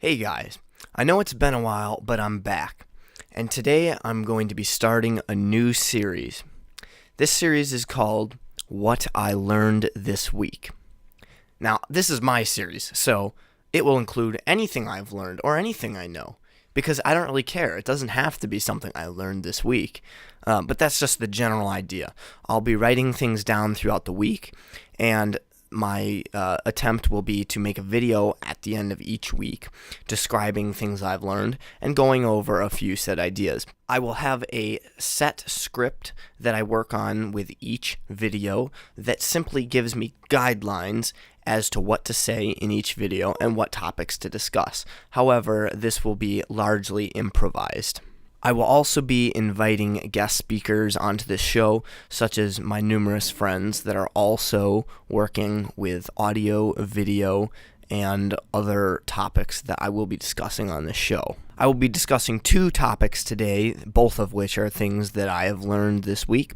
Hey guys, I know it's been a while, but I'm back. And today I'm going to be starting a new series. This series is called What I Learned This Week. Now, this is my series, so it will include anything I've learned or anything I know, because I don't really care. It doesn't have to be something I learned this week, but that's just the general idea. I'll be writing things down throughout the week, and my attempt will be to make a video at the end of each week describing things I've learned and going over a few set ideas. I will have a set script that I work on with each video that simply gives me guidelines as to what to say in each video and what topics to discuss. However, this will be largely improvised. I will also be inviting guest speakers onto this show, such as my numerous friends that are also working with audio, video, and other topics that I will be discussing on this show. I will be discussing two topics today, both of which are things that I have learned this week,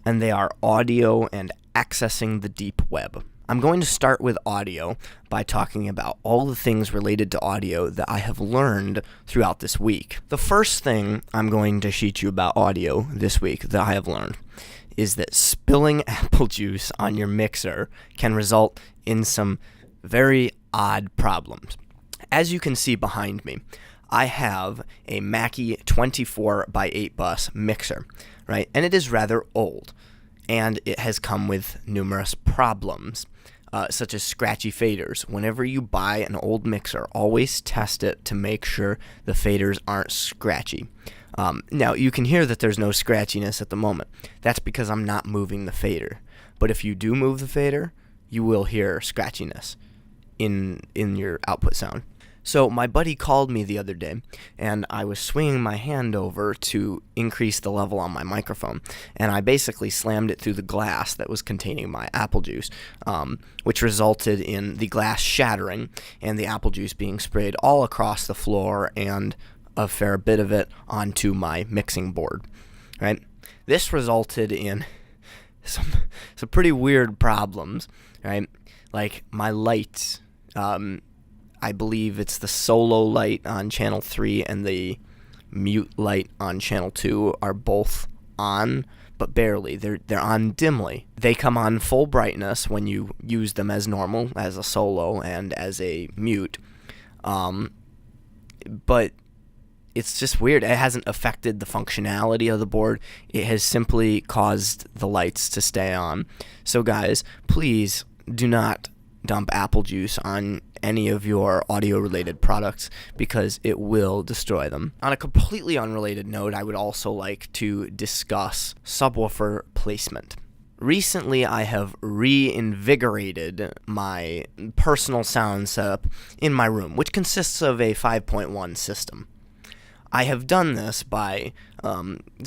and they are audio and accessing the deep web. I'm going to start with audio by talking about all the things related to audio that I have learned throughout this week. The first thing I'm going to teach you about audio this week that I have learned is that spilling apple juice on your mixer can result in some very odd problems. As you can see behind me, I have a Mackie 24x8 bus mixer, right? And it is rather old, and it has come with numerous problems. Such as scratchy faders. Whenever you buy an old mixer, always test it to make sure the faders aren't scratchy. Now, you can hear that there's no scratchiness at the moment. That's because I'm not moving the fader. But if you do move the fader, you will hear scratchiness in your output sound. So my buddy called me the other day, and I was swinging my hand over to increase the level on my microphone, and I basically slammed it through the glass that was containing my apple juice, which resulted in the glass shattering and the apple juice being sprayed all across the floor and a fair bit of it onto my mixing board. Right? This resulted in some pretty weird problems. Right? Like my lights. I believe it's the solo light on channel 3 and the mute light on channel 2 are both on, but barely. They're on dimly. They come on full brightness when you use them as normal, as a solo and as a mute. But it's just weird. It hasn't affected the functionality of the board. It has simply caused the lights to stay on. So guys, please do not dump apple juice on any of your audio-related products because it will destroy them. On a completely unrelated note, I would also like to discuss subwoofer placement. Recently, I have reinvigorated my personal sound setup in my room, which consists of a 5.1 system. I have done this by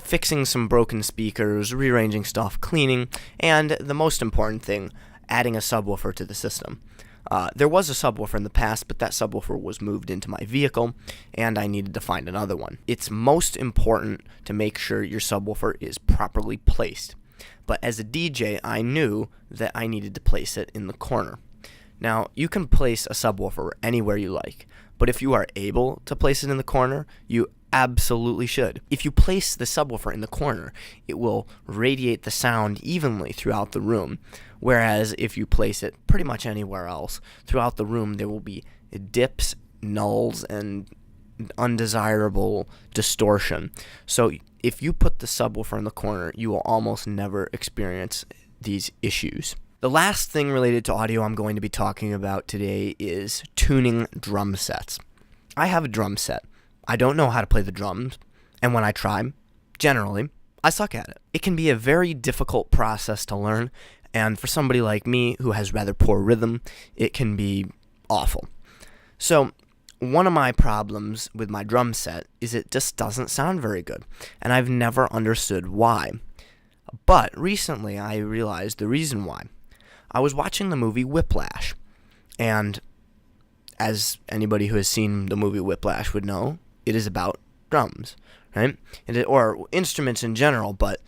fixing some broken speakers, rearranging stuff, cleaning, and the most important thing, adding a subwoofer to the system. There was a subwoofer in the past, but that subwoofer was moved into my vehicle, and I needed to find another one. It's most important to make sure your subwoofer is properly placed. But as a DJ, I knew that I needed to place it in the corner. Now, you can place a subwoofer anywhere you like, but if you are able to place it in the corner, you absolutely should. If you place the subwoofer in the corner, it will radiate the sound evenly throughout the room, whereas if you place it pretty much anywhere else throughout the room, there will be dips, nulls, and undesirable distortion. So if you put the subwoofer in the corner, you will almost never experience these issues. The last thing related to audio I'm going to be talking about today is tuning drum sets. I have a drum set. I don't know how to play the drums, and when I try, generally, I suck at it. It can be a very difficult process to learn, and for somebody like me who has rather poor rhythm, it can be awful. So, one of my problems with my drum set is it just doesn't sound very good, and I've never understood why. But recently, I realized the reason why. I was watching the movie Whiplash, and as anybody who has seen the movie Whiplash would know, it is about drums, right? Or instruments in general, but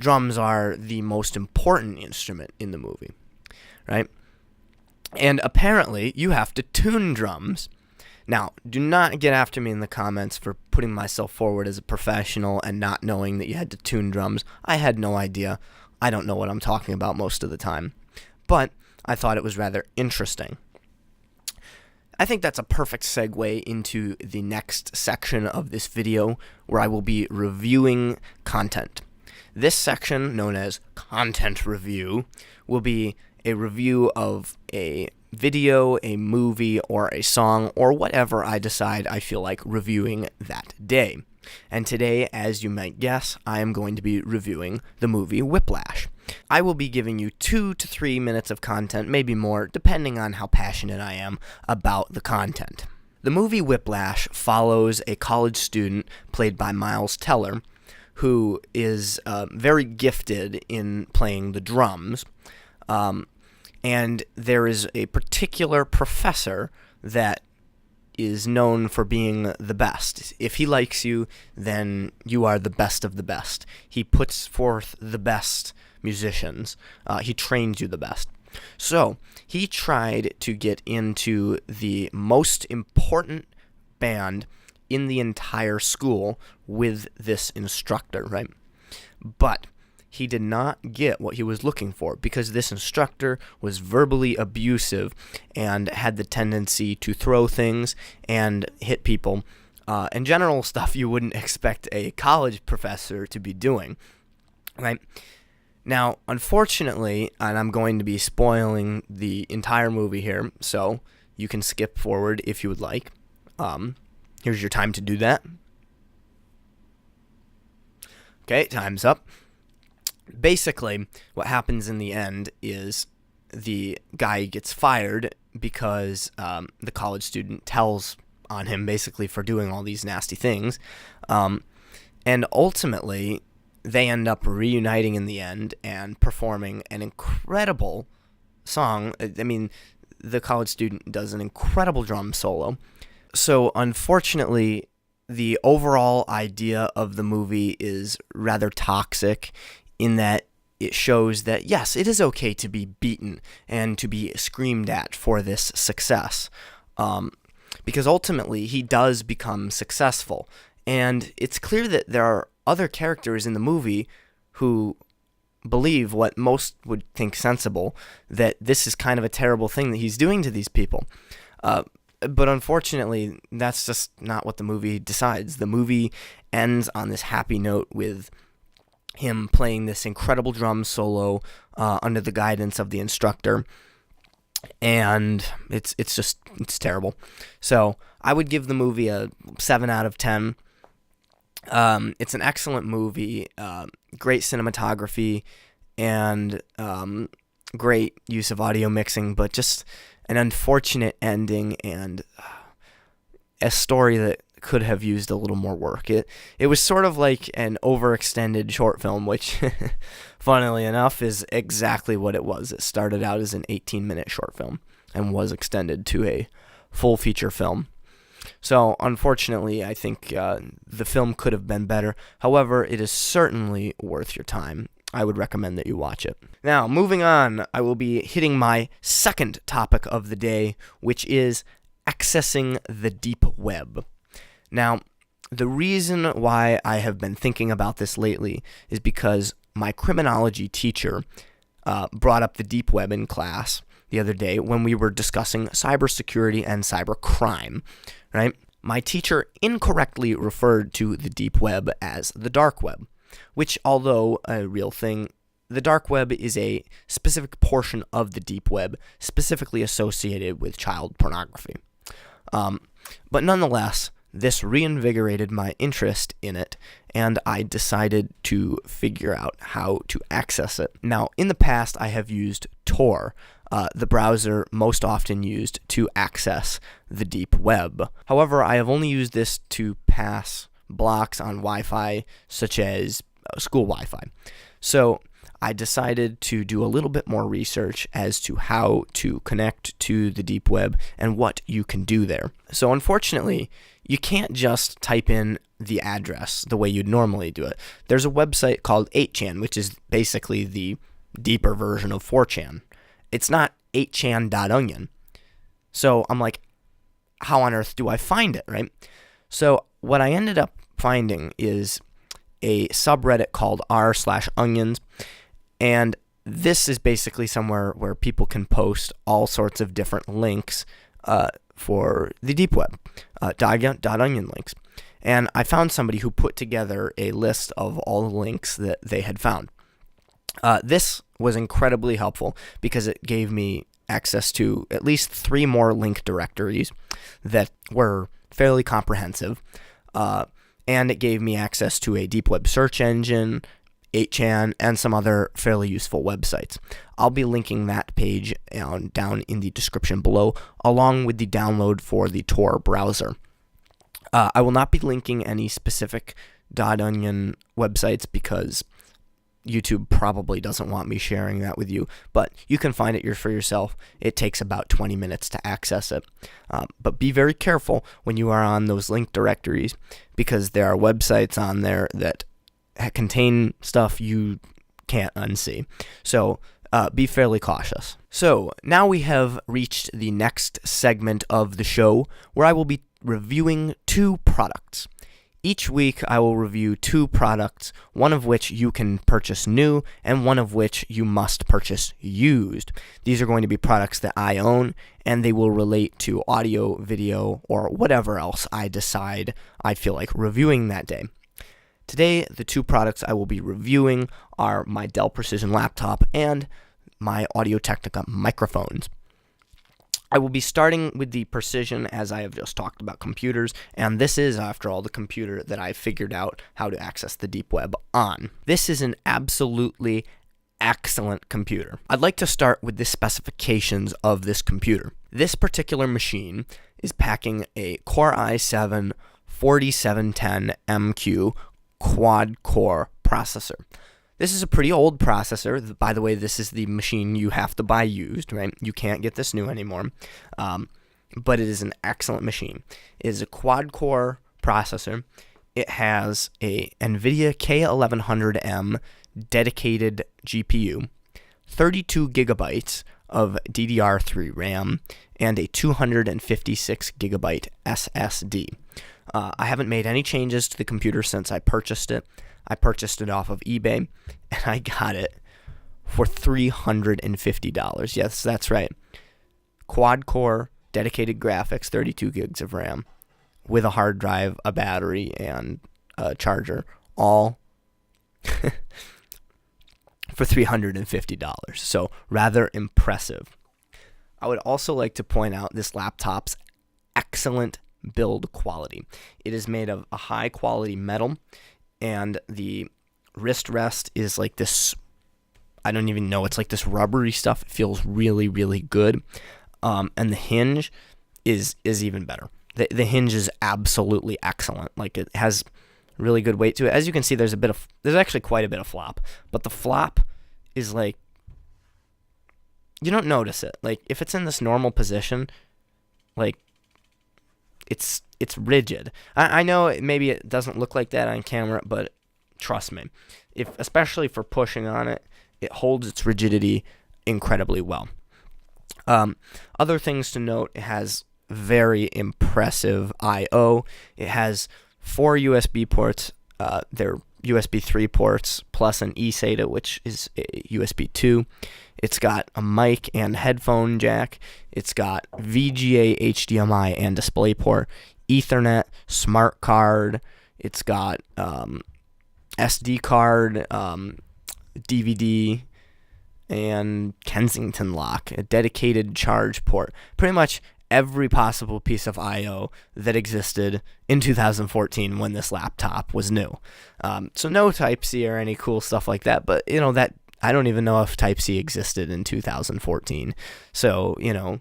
drums are the most important instrument in the movie, right? And apparently, you have to tune drums Now, do not get after me in the comments for putting myself forward as a professional and not knowing that you had to tune drums. I had no idea. I don't know what I'm talking about most of the time. But I thought it was rather interesting. I think that's a perfect segue into the next section of this video, where I will be reviewing content. This section, known as Content Review, will be a review of a video, a movie, or a song, or whatever I decide I feel like reviewing that day. And today, as you might guess, I am going to be reviewing the movie Whiplash. I will be giving you 2 to 3 minutes of content, maybe more, depending on how passionate I am about the content. The movie Whiplash follows a college student played by Miles Teller, who is very gifted in playing the drums. And there is a particular professor that is known for being the best. If he likes you, then you are the best of the best. He puts forth the best musicians. He trains you the best. So he tried to get into the most important band in the entire school with this instructor, right? But he did not get what he was looking for, because this instructor was verbally abusive and had the tendency to throw things and hit people, and general stuff you wouldn't expect a college professor to be doing, right? Now, unfortunately, and I'm going to be spoiling the entire movie here, so you can skip forward if you would like. Here's your time to do that. Okay, time's up. Basically, what happens in the end is the guy gets fired because the college student tells on him, basically, for doing all these nasty things. And ultimately, they end up reuniting in the end and performing an incredible song. I mean, the college student does an incredible drum solo. So, unfortunately, the overall idea of the movie is rather toxic, in that it shows that, yes, it is okay to be beaten and to be screamed at for this success, because ultimately he does become successful. And it's clear that there are other characters in the movie who believe what most would think sensible, that this is kind of a terrible thing that he's doing to these people. But unfortunately, that's just not what the movie decides. The movie ends on this happy note with him playing this incredible drum solo under the guidance of the instructor, and it's terrible. So I would give the movie a 7 out of 10. It's an excellent movie, great cinematography, and great use of audio mixing, but just an unfortunate ending and a story that could have used a little more work. It was sort of like an overextended short film, which, funnily enough, is exactly what it was. It started out as an 18-minute short film and was extended to a full feature film. So, unfortunately, I think the film could have been better. However, it is certainly worth your time. I would recommend that you watch it. Now, moving on, I will be hitting my second topic of the day, which is accessing the deep web. Now, the reason why I have been thinking about this lately is because my criminology teacher brought up the deep web in class the other day when we were discussing cybersecurity and cybercrime, right? My teacher incorrectly referred to the deep web as the dark web, which, although a real thing, the dark web is a specific portion of the deep web specifically associated with child pornography. But nonetheless, this reinvigorated my interest in it, and I decided to figure out how to access it. Now, in the past, I have used Tor, the browser most often used to access the deep web. However, I have only used this to pass blocks on Wi-Fi, such as school Wi-Fi. So I decided to do a little bit more research as to how to connect to the deep web and what you can do there. So unfortunately, you can't just type in the address the way you'd normally do it. There's a website called 8chan, which is basically the deeper version of 4chan. It's not 8chan.onion. So I'm like, how on earth do I find it, right? So what I ended up finding is a subreddit called r/onions, and this is basically somewhere where people can post all sorts of different links for the deep web, .onion links. And I found somebody who put together a list of all the links that they had found. This was incredibly helpful because it gave me access to at least 3 more link directories that were fairly comprehensive, and it gave me access to a deep web search engine, 8chan, and some other fairly useful websites. I'll be linking that page down in the description below, along with the download for the Tor browser. I will not be linking any specific .onion websites because YouTube probably doesn't want me sharing that with you, but you can find it for yourself. It takes about 20 minutes to access it. But be very careful when you are on those link directories, because there are websites on there that contain stuff you can't unsee. So be fairly cautious. So now we have reached the next segment of the show where I will be reviewing 2 products. Each week I will review 2 products, one of which you can purchase new and one of which you must purchase used. These are going to be products that I own, and they will relate to audio, video, or whatever else I decide I feel like reviewing that day. Today, the 2 products I will be reviewing are my Dell Precision laptop and my Audio-Technica microphones. I will be starting with the Precision, as I have just talked about computers, and this is, after all, the computer that I figured out how to access the deep web on. This is an absolutely excellent computer. I'd like to start with the specifications of this computer. This particular machine is packing a Core i7 4710MQ quad-core processor. This is a pretty old processor. By the way, this is the machine you have to buy used, right? You can't get this new anymore. But it is an excellent machine. It is a quad-core processor. It has a NVIDIA K1100M dedicated GPU, 32 gigabytes of DDR3 RAM, and a 256 gigabyte SSD. I haven't made any changes to the computer since I purchased it. I purchased it off of eBay, and I got it for $350. Yes, that's right. Quad-core, dedicated graphics, 32 gigs of RAM, with a hard drive, a battery, and a charger, all for $350. So, rather impressive. I would also like to point out this laptop's excellent build quality. It is made of a high-quality metal, and the wrist rest is like this, I don't even know, it's like this rubbery stuff. It feels really, really good. And the hinge is even better. The hinge is absolutely excellent. Like, it has really good weight to it. As you can see, there's actually quite a bit of flop, but the flop is like, you don't notice it. Like, if it's in this normal position, like, it's rigid. I know maybe it doesn't look like that on camera, but trust me, especially for pushing on it, it holds its rigidity incredibly well. Other things to note: it has very impressive I/O. It has 4 USB ports. They're USB 3 ports plus an eSATA, which is a USB 2. It's got a mic and headphone jack. It's got VGA, HDMI, and DisplayPort, Ethernet, smart card. It's got SD card, DVD, and Kensington lock, a dedicated charge port. Pretty much every possible piece of I/O that existed in 2014 when this laptop was new. So no Type-C or any cool stuff like that, but that I don't even know if Type-C existed in 2014. So, you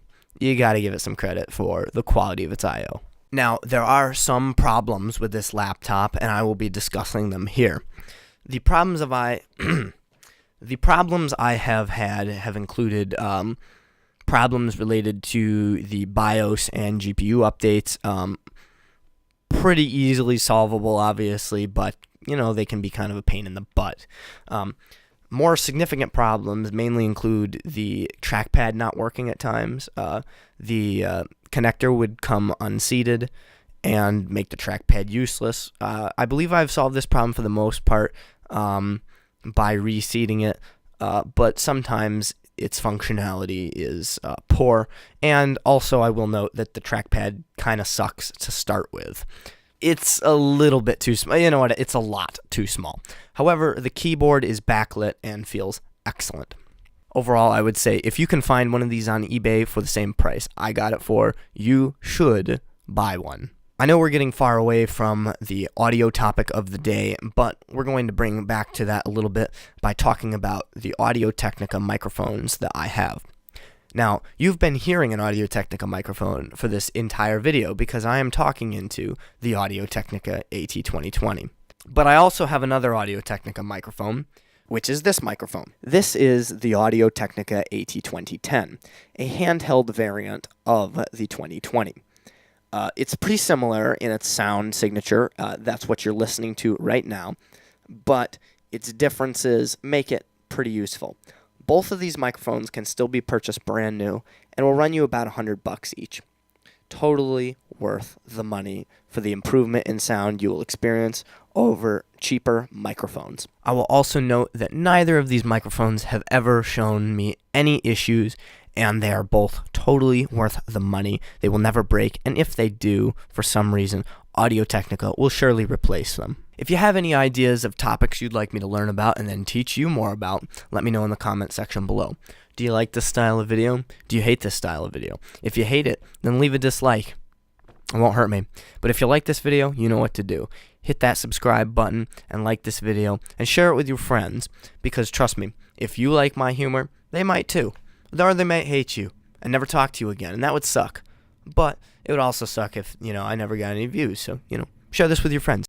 got to give it some credit for the quality of its I/O. Now, there are some problems with this laptop, and I will be discussing them here. The problems I have had have included problems related to the BIOS and GPU updates. Pretty easily solvable, obviously, but they can be kind of a pain in the butt. More significant problems mainly include the trackpad not working at times. The connector would come unseated and make the trackpad useless. I believe I've solved this problem for the most part by reseating it, but sometimes its functionality is poor. And also I will note that the trackpad kind of sucks to start with. It's a little bit too small. You know what? It's a lot too small. However, the keyboard is backlit and feels excellent. Overall, I would say if you can find one of these on eBay for the same price I got it for, you should buy one. I know we're getting far away from the audio topic of the day, but we're going to bring back to that a little bit by talking about the Audio-Technica microphones that I have. Now, you've been hearing an Audio-Technica microphone for this entire video because I am talking into the Audio-Technica AT2020. But I also have another Audio-Technica microphone, which is this microphone. This is the Audio-Technica AT2010, a handheld variant of the 2020. It's pretty similar in its sound signature. That's what you're listening to right now, but its differences make it pretty useful. Both of these microphones can still be purchased brand new and will run you about $100 each. Totally worth the money for the improvement in sound you will experience over cheaper microphones. I will also note that neither of these microphones have ever shown me any issues, and they are both totally worth the money. They will never break, and if they do, for some reason, Audio-Technica will surely replace them. If you have any ideas of topics you'd like me to learn about and then teach you more about, let me know in the comment section below. Do you like this style of video? Do you hate this style of video? If you hate it, then leave a dislike. It won't hurt me. But if you like this video, you know what to do. Hit that subscribe button and like this video and share it with your friends, because trust me, if you like my humor, they might too. Or they might hate you and never talk to you again, and that would suck. But it would also suck if, I never got any views. So, share this with your friends.